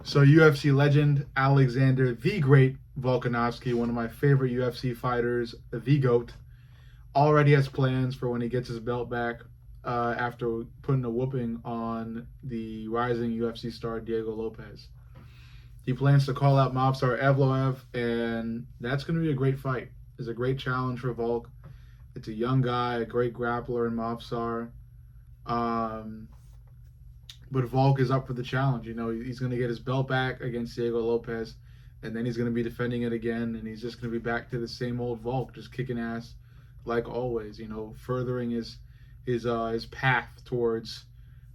So UFC legend Alexander the Great Volkanovski, one of my favorite UFC fighters, the GOAT, already has plans for when he gets his belt back after putting a whooping on the rising UFC star Diego Lopez. He plans to call out Movsar Evloev, and that's going to be a great fight. It's a great challenge for Volk. It's a young guy, a great grappler in Movsar. Um, but Volk is up for the challenge. You know, he's going to get his belt back against Diego Lopez, and then he's going to be defending it again, and he's just going to be back to the same old Volk, just kicking ass like always. You know, furthering his path towards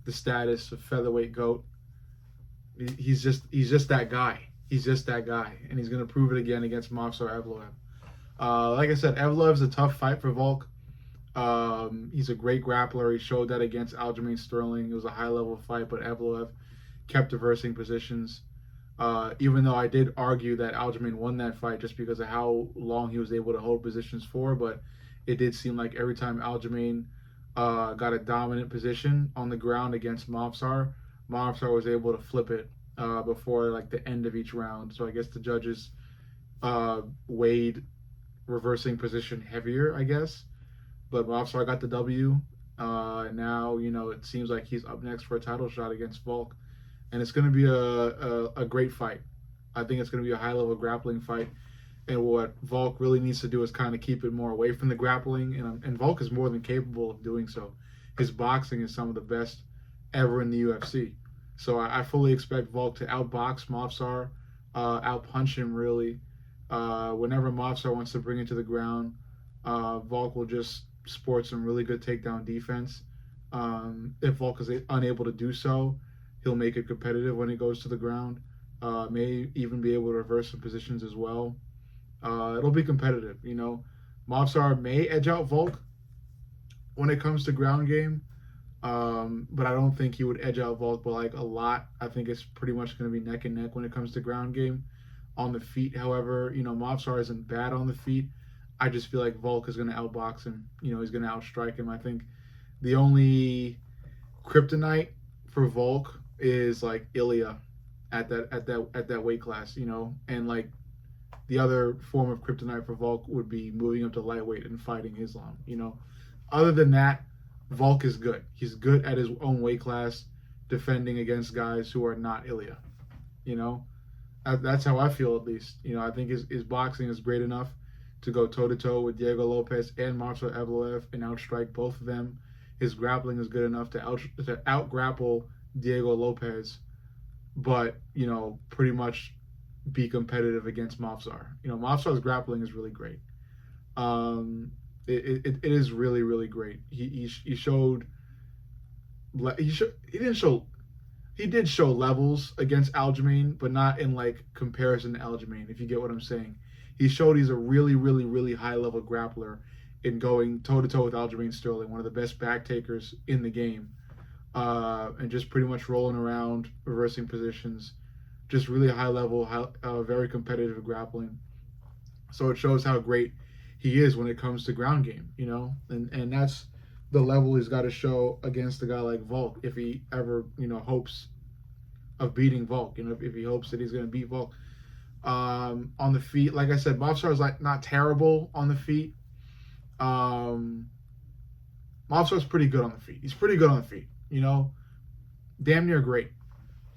the status of featherweight GOAT. He's just that guy. He's just that guy, and he's going to prove it again against Movsar Evloev. Like I said, Evloev's a tough fight for Volk. He's a great grappler. He showed that against Aljamain Sterling. It was a high-level fight, but Evloev kept reversing positions. Even though I did argue that Aljamain won that fight just because of how long he was able to hold positions for, but it did seem like every time Aljamain got a dominant position on the ground against Movsar, Movsar was able to flip it before like the end of each round. So I guess the judges weighed reversing position heavier, I guess. But Movsar got the W. Now, you know, it seems like he's up next for a title shot against Volk. And it's going to be a great fight. I think it's going to be a high-level grappling fight. And what Volk really needs to do is kind of keep it more away from the grappling. And Volk is more than capable of doing so. His boxing is some of the best ever in the UFC. So I fully expect Volk to outbox Movsar, outpunch him, really. Whenever Movsar wants to bring it to the ground, Volk will just sport some really good takedown defense. If Volk is unable to do so, he'll make it competitive when he goes to the ground. May even be able to reverse some positions as well. It'll be competitive, you know. Movsar may edge out Volk when it comes to ground game, but I don't think he would edge out Volk by like a lot. I think it's pretty much going to be neck and neck when it comes to ground game. On the feet, however, you know, Movsar isn't bad on the feet. I just feel like Volk is going to outbox him. You know, he's going to outstrike him. I think the only kryptonite for Volk is like Ilya at that weight class, you know, and like the other form of kryptonite for Volk would be moving up to lightweight and fighting Islam, you know. Other than that, Volk is good. He's good at his own weight class, defending against guys who are not Ilya, you know. That's how I feel, at least. You know, I think his boxing is great enough to go toe-to-toe with Diego Lopez and Movsar Evloev and outstrike both of them. His grappling is good enough to out-grapple Diego Lopez, but, you know, pretty much be competitive against Movsar. You know, Movsar's grappling is really great. It is really, really great. He did show levels against Aljamain, but not in like comparison to Aljamain, if you get what I'm saying. He showed he's a really, really, really high-level grappler in going toe-to-toe with Aljamain Sterling, one of the best back takers in the game, and just pretty much rolling around, reversing positions, just really high-level, very competitive grappling. So it shows how great he is when it comes to ground game, you know, and that's the level he's got to show against a guy like Volk if he ever, you know, hopes of beating Volk. You know, if he hopes that he's going to beat Volk. On the feet, like I said, Movsar is like not terrible on the feet. Movsar is pretty good on the feet. He's pretty good on the feet. You know, damn near great.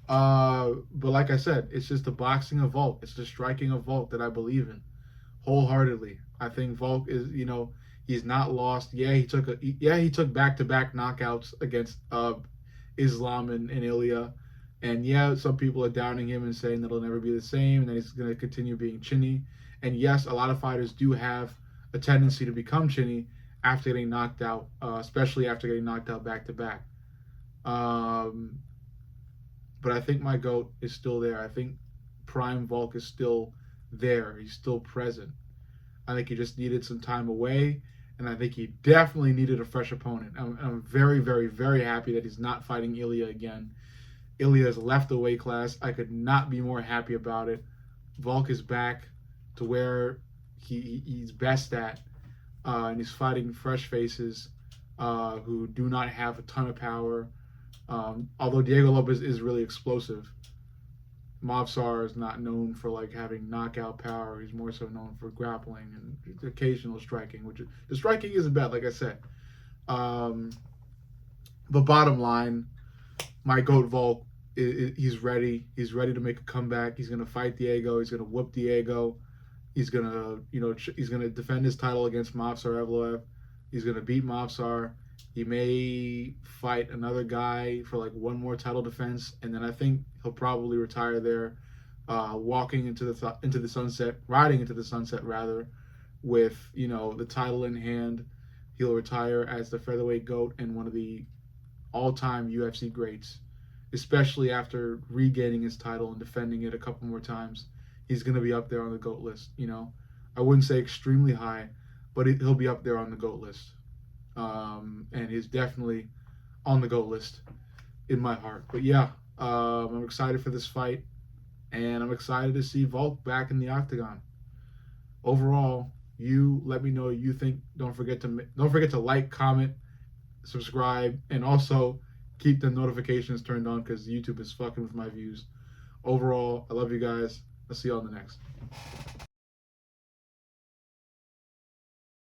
But like I said, it's just the boxing of Volk. It's the striking of Volk that I believe in wholeheartedly. I think Volk is, you know, he's not lost. Yeah, he took back-to-back knockouts against Islam and Ilya. And yeah, some people are downing him and saying that he'll never be the same and that he's going to continue being chinny. And yes, a lot of fighters do have a tendency to become chinny after getting knocked out, especially after getting knocked out back-to-back. But I think my GOAT is still there. I think prime Volk is still there. He's still present. I think he just needed some time away, and I think he definitely needed a fresh opponent. I'm very, very, very happy that he's not fighting Ilya again. Ilya has left the weight class. I could not be more happy about it. Volk is back to where he's best at, and he's fighting fresh faces who do not have a ton of power. Although Diego Lopez is really explosive, Movsar is not known for like having knockout power. He's more so known for grappling and occasional striking, which the striking isn't bad, like I said. But bottom line, my GOAT Volk, he's ready. He's ready to make a comeback. He's gonna fight Diego. He's gonna whoop Diego. He's gonna, he's gonna defend his title against Movsar Evloev. He's gonna beat Movsar. He may fight another guy for like one more title defense, and then I think he'll probably retire there, walking into the sunset, riding into the sunset rather, with the title in hand. He'll retire as the featherweight GOAT and one of the all-time UFC greats, especially after regaining his title and defending it a couple more times. He's going to be up there on the GOAT list. I wouldn't say extremely high, but he'll be up there on the GOAT list. And he's definitely on the GOAT list in my heart. But yeah, I'm excited for this fight, and I'm excited to see Volk back in the octagon. Overall, you let me know what you think. Don't forget to like, comment, subscribe, and also keep the notifications turned on because YouTube is fucking with my views. Overall, I love you guys. I'll see you on the next.